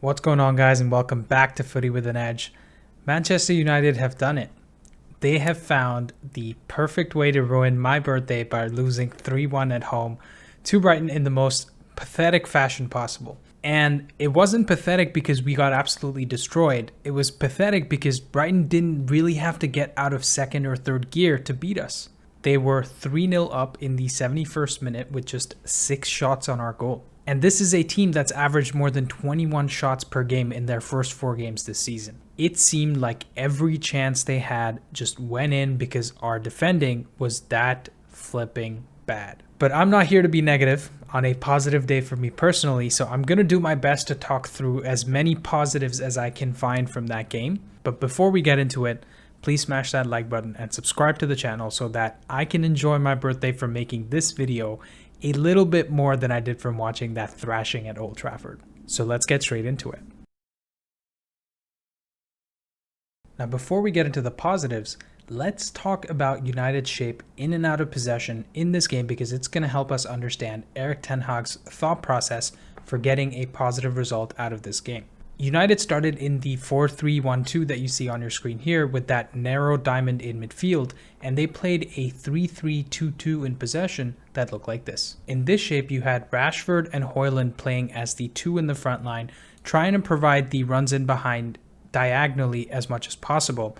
What's going on, guys, and welcome back to Footy with an Edge. Manchester United have done it. They have found the perfect way to ruin my birthday by losing 3-1 at home to Brighton in the most pathetic fashion possible. And it wasn't pathetic because we got absolutely destroyed. It was pathetic because Brighton didn't really have to get out of second or third gear to beat us. They were 3-0 up in the 71st minute with just 6 shots on our goal. And this is a team that's averaged more than 21 shots per game in their first 4 games this season. It seemed like every chance they had just went in because our defending was that flipping bad. But I'm not here to be negative on a positive day for me personally, so I'm going to do my best to talk through as many positives as I can find from that game. But before we get into it, please smash that like button and subscribe to the channel so that I can enjoy my birthday from making this video a little bit more than I did from watching that thrashing at Old Trafford. So let's get straight into it. Now, before we get into the positives, let's talk about United's shape in and out of possession in this game because it's going to help us understand Erik Ten Hag's thought process for getting a positive result out of this game. United started in the 4-3-1-2 that you see on your screen here with that narrow diamond in midfield, and they played a 3-3-2-2 in possession that looked like this. In this shape, you had Rashford and Hojlund playing as the 2 in the front line, trying to provide the runs in behind diagonally as much as possible.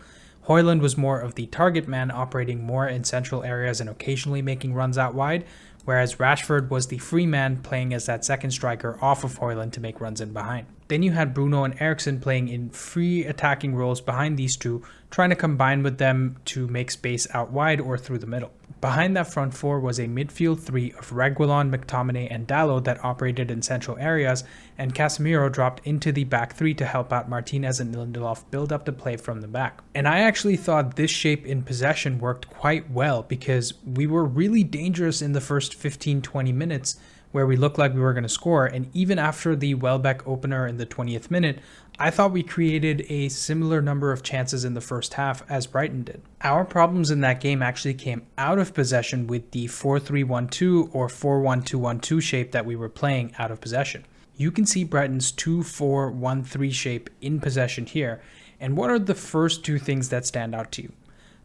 Hojlund was more of the target man, operating more in central areas and occasionally making runs out wide, whereas Rashford was the free man playing as that second striker off of Hojlund to make runs in behind. Then you had Bruno and Eriksen playing in free attacking roles behind these two, trying to combine with them to make space out wide or through the middle. Behind that front four was a midfield 3 of Reguilon, McTominay, and Dalot that operated in central areas, and Casemiro dropped into the back 3 to help out Martinez and Lindelof build up the play from the back. And I actually thought this shape in possession worked quite well because we were really dangerous in the first 15-20 minutes where we looked like we were going to score, and even after the Welbeck opener in the 20th minute, I thought we created a similar number of chances in the first half as Brighton did. Our problems in that game actually came out of possession with the 4-3-1-2 or 4-1-2-1-2 shape that we were playing out of possession. You can see Brighton's 2-4-1-3 shape in possession here, and what are the first 2 things that stand out to you?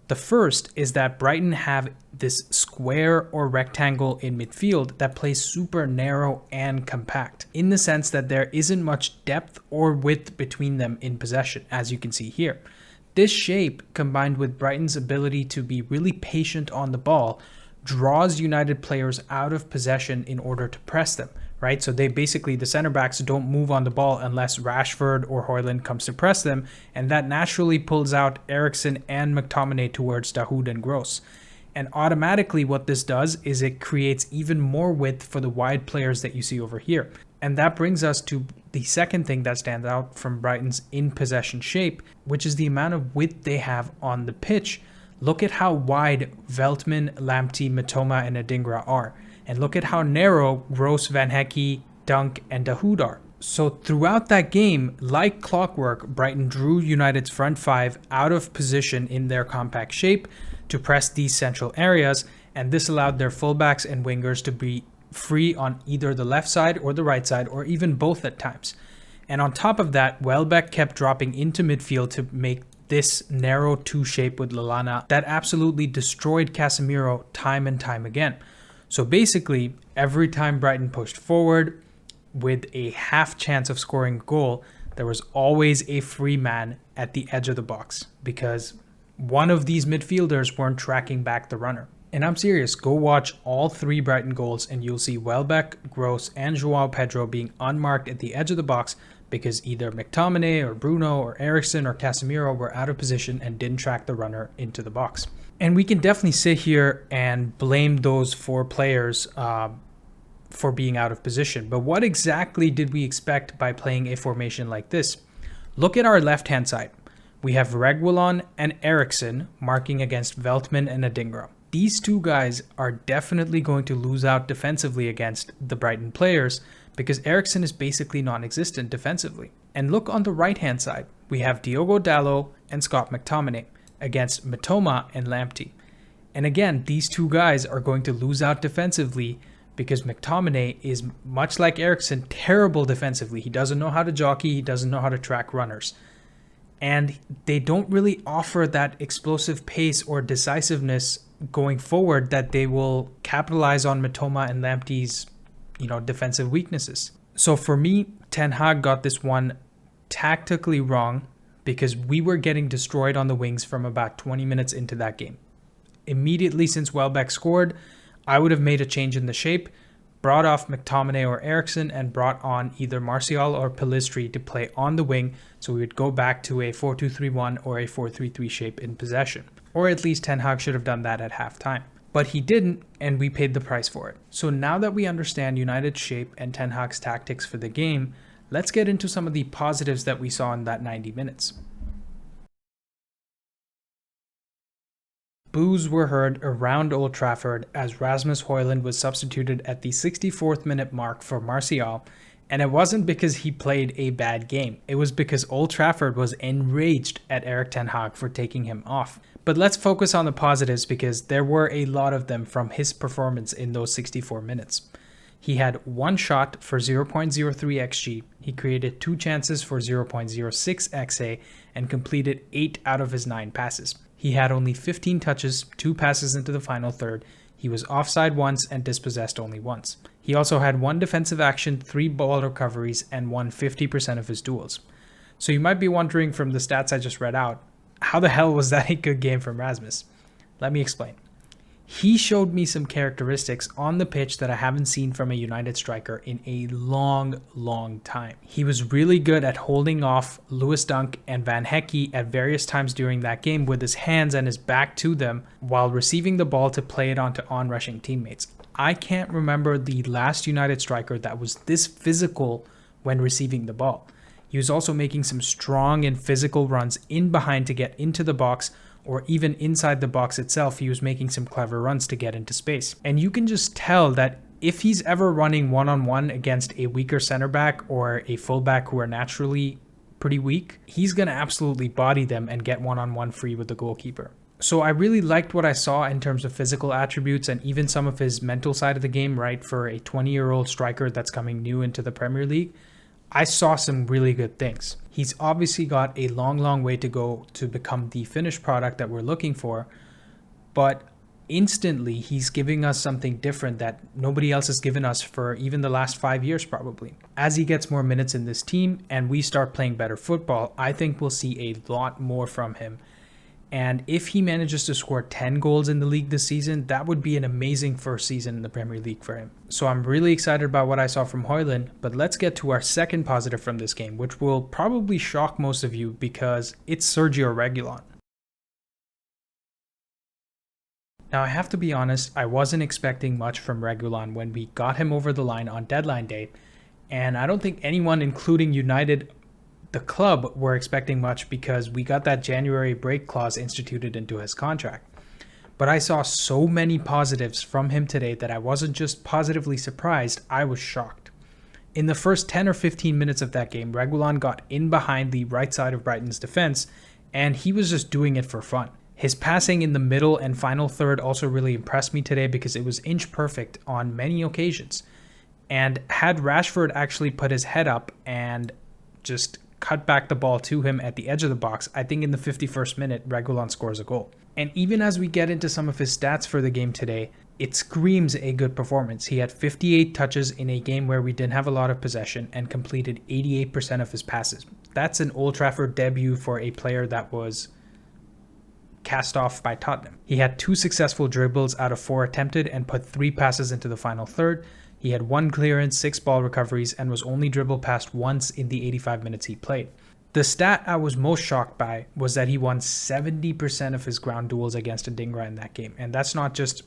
The first is that Brighton have this square or rectangle in midfield that plays super narrow and compact, in the sense that there isn't much depth or width between them in possession, as you can see here. This shape, combined with Brighton's ability to be really patient on the ball, draws United players out of possession in order to press them, right? So they basically, the center backs don't move on the ball unless Rashford or Hojlund comes to press them, and that naturally pulls out Eriksen and McTominay towards Dahoud and Gross. And automatically what this does is it creates even more width for the wide players that you see over here. And that brings us to the second thing that stands out from Brighton's in possession shape, which is the amount of width they have on the pitch. Look at how wide Veltman, Lamptey, Mitoma, and Adingra are. And look at how narrow Gross, Van Hecke, Dunk, and Dahoud are. So throughout that game, like clockwork, Brighton drew United's front 5 out of position in their compact shape to press these central areas, and this allowed their fullbacks and wingers to be free on either the left side or the right side, or even both at times. And on top of that, Welbeck kept dropping into midfield to make this narrow 2 shape with Lallana that absolutely destroyed Casemiro time and time again. So basically, every time Brighton pushed forward with a half chance of scoring a goal, there was always a free man at the edge of the box because one of these midfielders weren't tracking back the runner. And I'm serious, go watch all 3 Brighton goals and you'll see Welbeck, Gross, and Joao Pedro being unmarked at the edge of the box because either McTominay or Bruno or Eriksen or Casemiro were out of position and didn't track the runner into the box. And we can definitely sit here and blame those 4 players for being out of position. But what exactly did we expect by playing a formation like this? Look at our left-hand side. We have Reguilon and Eriksen marking against Veltman and Adingra. These 2 guys are definitely going to lose out defensively against the Brighton players because Eriksen is basically non-existent defensively. And look on the right-hand side. We have Diogo Dalot and Scott McTominay against Mitoma and Lamptey. And again, these 2 guys are going to lose out defensively because McTominay is, much like Eriksen, terrible defensively. He doesn't know how to jockey, he doesn't know how to track runners. And they don't really offer that explosive pace or decisiveness going forward that they will capitalize on Mitoma and Lamptey's, defensive weaknesses. So for me, Ten Hag got this one tactically wrong because we were getting destroyed on the wings from about 20 minutes into that game. Immediately since Welbeck scored, I would have made a change in the shape, brought off McTominay or Eriksen, and brought on either Martial or Pellistri to play on the wing, so we would go back to a 4-2-3-1 or a 4-3-3 shape in possession. Or at least Ten Hag should have done that at halftime. But he didn't, and we paid the price for it. So now that we understand United's shape and Ten Hag's tactics for the game, let's get into some of the positives that we saw in that 90 minutes. Boos were heard around Old Trafford as Rasmus Hojlund was substituted at the 64th minute mark for Martial, and it wasn't because he played a bad game. It was because Old Trafford was enraged at Erik Ten Hag for taking him off. But let's focus on the positives because there were a lot of them from his performance in those 64 minutes. He had one shot for 0.03 xG, he created 2 chances for 0.06 xA, and completed 8 out of his 9 passes. He had only 15 touches, 2 passes into the final third. He was offside once and dispossessed only once. He also had 1 defensive action, 3 ball recoveries, and won 50% of his duels. So you might be wondering from the stats I just read out, how the hell was that a good game from Rasmus? Let me explain. He showed me some characteristics on the pitch that I haven't seen from a United striker in a long time. He was really good at holding off Lewis Dunk and Van Hecke at various times during that game with his hands and his back to them while receiving the ball to play it onto on-rushing teammates. I can't remember the last United striker that was this physical when receiving the ball. He was also making some strong and physical runs in behind to get into the box, or even inside the box itself, he was making some clever runs to get into space. And you can just tell that if he's ever running one-on-one against a weaker center back or a fullback who are naturally pretty weak, he's going to absolutely body them and get one-on-one free with the goalkeeper. So I really liked what I saw in terms of physical attributes and even some of his mental side of the game, right? For a 20-year-old striker that's coming new into the Premier League, I saw some really good things. He's obviously got a long way to go to become the finished product that we're looking for, but instantly he's giving us something different that nobody else has given us for even the last 5 years probably. As he gets more minutes in this team and we start playing better football, I think we'll see a lot more from him. And if he manages to score 10 goals in the league this season, that would be an amazing first season in the Premier League for him. So I'm really excited about what I saw from Hojlund, but let's get to our second positive from this game, which will probably shock most of you because it's Sergio Reguilon. Now I have to be honest, I wasn't expecting much from Reguilon when we got him over the line on deadline day, and I don't think anyone, including United, the club, were expecting much because we got that January break clause instituted into his contract. But I saw so many positives from him today that I wasn't just positively surprised, I was shocked. In the first 10 or 15 minutes of that game, Reguilon got in behind the right side of Brighton's defense, and he was just doing it for fun. His passing in the middle and final third also really impressed me today because it was inch perfect on many occasions. And had Rashford actually put his head up and just cut back the ball to him at the edge of the box, I think in the 51st minute, Reguilon scores a goal. And even as we get into some of his stats for the game today, it screams a good performance. He had 58 touches in a game where we didn't have a lot of possession and completed 88% of his passes. That's an Old Trafford debut for a player that was cast off by Tottenham. He had 2 successful dribbles out of 4 attempted and put 3 passes into the final third. He had 1 clearance, 6 ball recoveries, and was only dribbled past once in the 85 minutes he played. The stat I was most shocked by was that he won 70% of his ground duels against Adingra in that game. And that's not just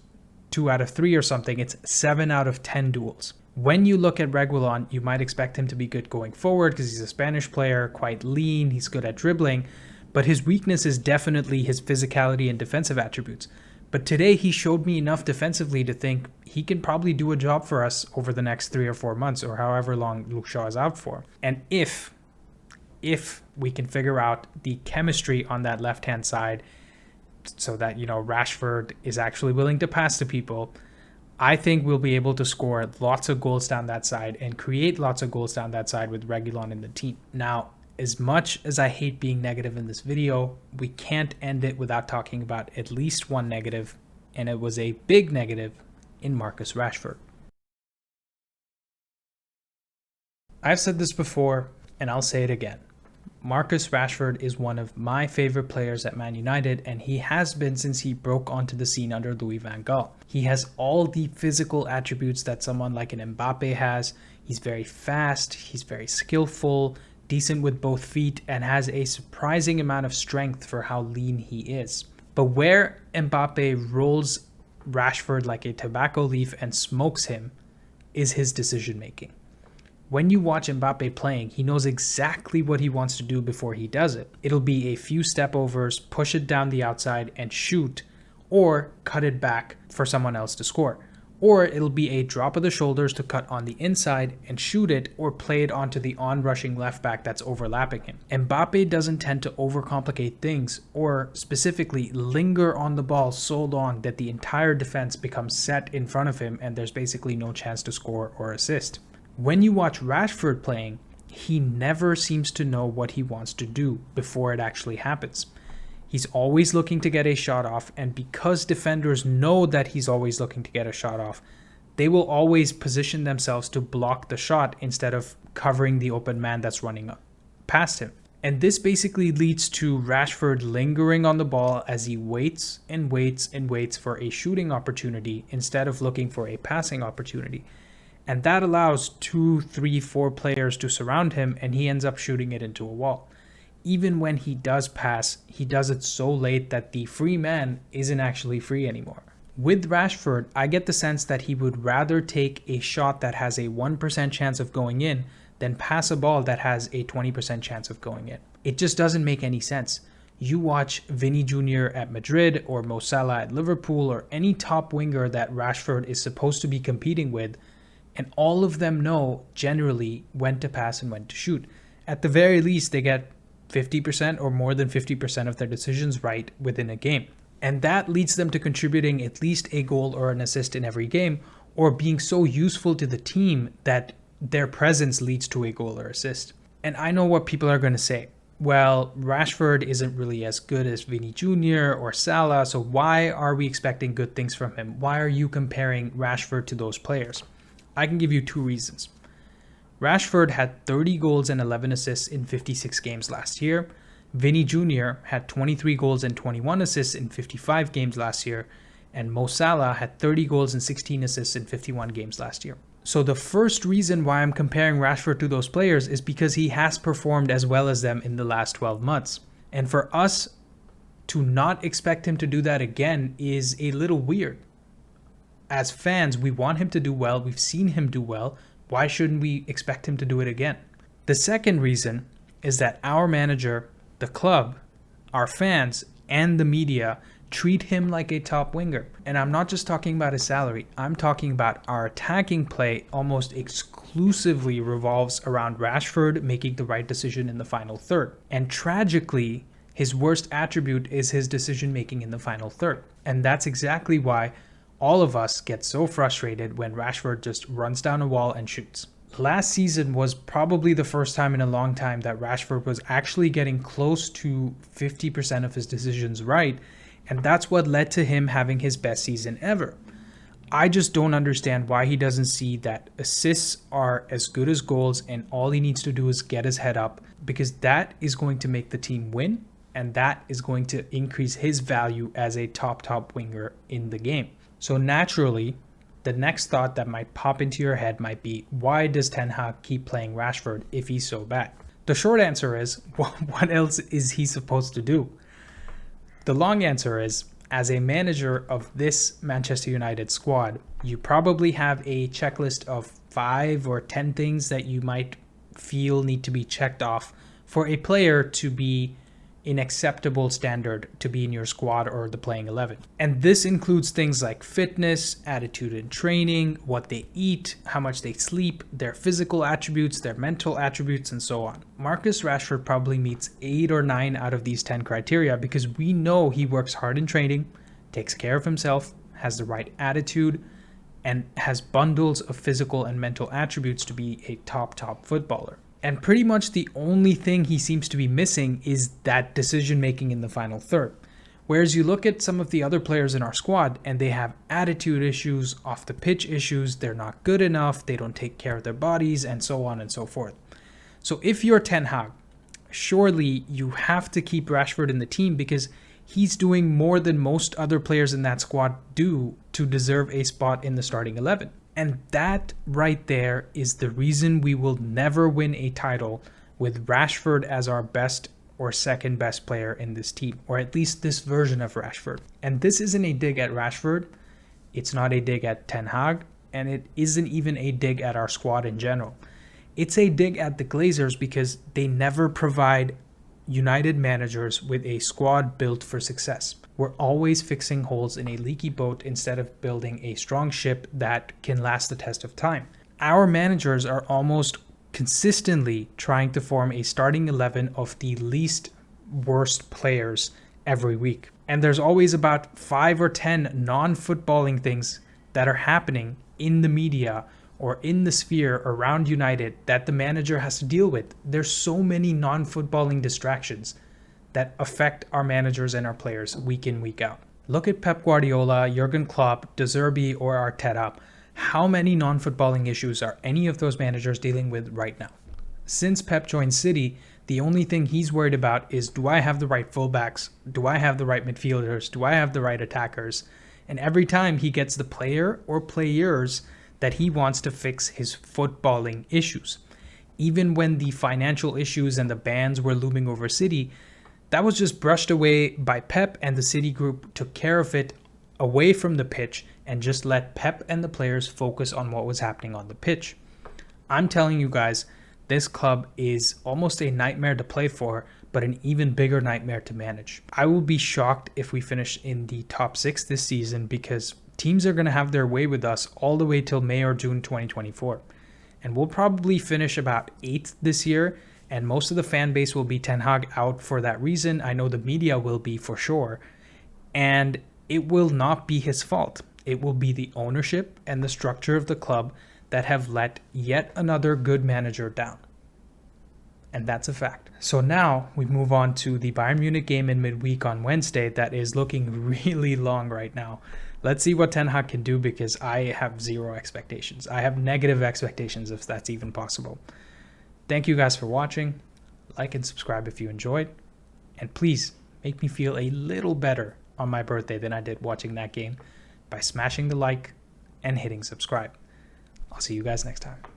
2 out of 3 or something, it's 7 out of 10 duels. When you look at Reguilon, you might expect him to be good going forward because he's a Spanish player, quite lean, he's good at dribbling, but his weakness is definitely his physicality and defensive attributes. But today he showed me enough defensively to think he can probably do a job for us over the next 3 or 4 months or however long Luke Shaw is out for. And if we can figure out the chemistry on that left-hand side so that, Rashford is actually willing to pass to people, I think we'll be able to score lots of goals down that side and create lots of goals down that side with Reguilon in the team. Now, as much as I hate being negative in this video, we can't end it without talking about at least one negative, and it was a big negative in Marcus Rashford. I've said this before, and I'll say it again. Marcus Rashford is one of my favorite players at Man United, and he has been since he broke onto the scene under Louis van Gaal. He has all the physical attributes that someone like an Mbappe has. He's very fast, he's very skillful, decent with both feet, and has a surprising amount of strength for how lean he is. But where Mbappe rolls Rashford like a tobacco leaf and smokes him is his decision making. When you watch Mbappe playing, he knows exactly what he wants to do before he does it. It'll be a few step overs, push it down the outside and shoot, or cut it back for someone else to score. Or it'll be a drop of the shoulders to cut on the inside and shoot it, or play it onto the on-rushing left back that's overlapping him. Mbappe doesn't tend to overcomplicate things, or specifically linger on the ball so long that the entire defense becomes set in front of him and there's basically no chance to score or assist. When you watch Rashford playing, he never seems to know what he wants to do before it actually happens. He's always looking to get a shot off, and because defenders know that he's always looking to get a shot off, they will always position themselves to block the shot instead of covering the open man that's running past him. And this basically leads to Rashford lingering on the ball as he waits and waits and waits for a shooting opportunity instead of looking for a passing opportunity. And that allows 2, 3, 4 players to surround him, and he ends up shooting it into a wall. Even when he does pass, he does it so late that the free man isn't actually free anymore. With Rashford, I get the sense that he would rather take a shot that has a 1% chance of going in than pass a ball that has a 20% chance of going in. It just doesn't make any sense. You watch Vinny Jr. at Madrid or Mo Salah at Liverpool or any top winger that Rashford is supposed to be competing with, and all of them know generally when to pass and when to shoot. At the very least, they get 50% or more than 50% of their decisions right within a game. And that leads them to contributing at least a goal or an assist in every game, or being so useful to the team that their presence leads to a goal or assist. And I know what people are going to say. Well, Rashford isn't really as good as Vinny Jr. or Salah, so why are we expecting good things from him? Why are you comparing Rashford to those players? I can give you 2 reasons. Rashford had 30 goals and 11 assists in 56 games last year. Vinny Jr. had 23 goals and 21 assists in 55 games last year. And Mo Salah had 30 goals and 16 assists in 51 games last year. So the first reason why I'm comparing Rashford to those players is because he has performed as well as them in the last 12 months. And for us to not expect him to do that again is a little weird. As fans, we want him to do well. We've seen him do well. Why shouldn't we expect him to do it again? The second reason is that our manager, the club, our fans, and the media treat him like a top winger. And I'm not just talking about his salary. I'm talking about our attacking play almost exclusively revolves around Rashford making the right decision in the final third. And tragically, his worst attribute is his decision making in the final third. And that's exactly why all of us get so frustrated when Rashford just runs down a wall and shoots. Last season was probably the first time in a long time that Rashford was actually getting close to 50% of his decisions right, and that's what led to him having his best season ever. I just don't understand why he doesn't see that assists are as good as goals and all he needs to do is get his head up, because that is going to make the team win, and that is going to increase his value as a top winger in the game. So naturally, the next thought that might pop into your head might be, why does Ten Hag keep playing Rashford if he's so bad? The short answer is, what else is he supposed to do? The long answer is, as a manager of this Manchester United squad, you probably have a checklist of 5 or 10 things that you might feel need to be checked off for a player to be an acceptable standard to be in your squad or the playing 11. And this includes things like fitness, attitude in training, what they eat, how much they sleep, their physical attributes, their mental attributes, and so on. Marcus Rashford probably meets 8 or 9 out of these 10 criteria because we know he works hard in training, takes care of himself, has the right attitude, and has bundles of physical and mental attributes to be a top footballer. And pretty much the only thing he seems to be missing is that decision making in the final third. Whereas you look at some of the other players in our squad and they have attitude issues, off the pitch issues, they're not good enough, they don't take care of their bodies, and so on and so forth. So if you're Ten Hag, surely you have to keep Rashford in the team because he's doing more than most other players in that squad do to deserve a spot in the starting 11. And that right there is the reason we will never win a title with Rashford as our best or second best player in this team, or at least this version of Rashford. And this isn't a dig at Rashford, it's not a dig at Ten Hag, and it isn't even a dig at our squad in general. It's a dig at the Glazers because they never provide United managers with a squad built for success. We're always fixing holes in a leaky boat instead of building a strong ship that can last the test of time. Our managers are almost consistently trying to form a starting 11 of the least worst players every week. And there's always about 5 or 10 non-footballing things that are happening in the media or in the sphere around United that the manager has to deal with. There's so many non-footballing distractions that affect our managers and our players week in, week out. Look at Pep Guardiola, Jurgen Klopp, Zerbi, or Arteta. How many non-footballing issues are any of those managers dealing with right now? Since Pep joined City, the only thing he's worried about is, do I have the right fullbacks? Do I have the right midfielders? Do I have the right attackers? And every time he gets the player or players that he wants to fix his footballing issues. Even when the financial issues and the bans were looming over City, that was just brushed away by Pep, and the City group took care of it away from the pitch and just let Pep and the players focus on what was happening on the pitch. I'm telling you guys, this club is almost a nightmare to play for, but an even bigger nightmare to manage. I will be shocked if we finish in the top 6 this season because teams are going to have their way with us all the way till May or June 2024. And we'll probably finish about 8th this year, and most of the fan base will be Ten Hag out for that reason. I know the media will be for sure. And it will not be his fault. It will be the ownership and the structure of the club that have let yet another good manager down. And that's a fact. So now we move on to the Bayern Munich game in midweek on Wednesday that is looking really long right now. Let's see what Ten Hag can do because I have zero expectations. I have negative expectations if that's even possible. Thank you guys for watching. Like and subscribe if you enjoyed. And please make me feel a little better on my birthday than I did watching that game by smashing the like and hitting subscribe. I'll see you guys next time.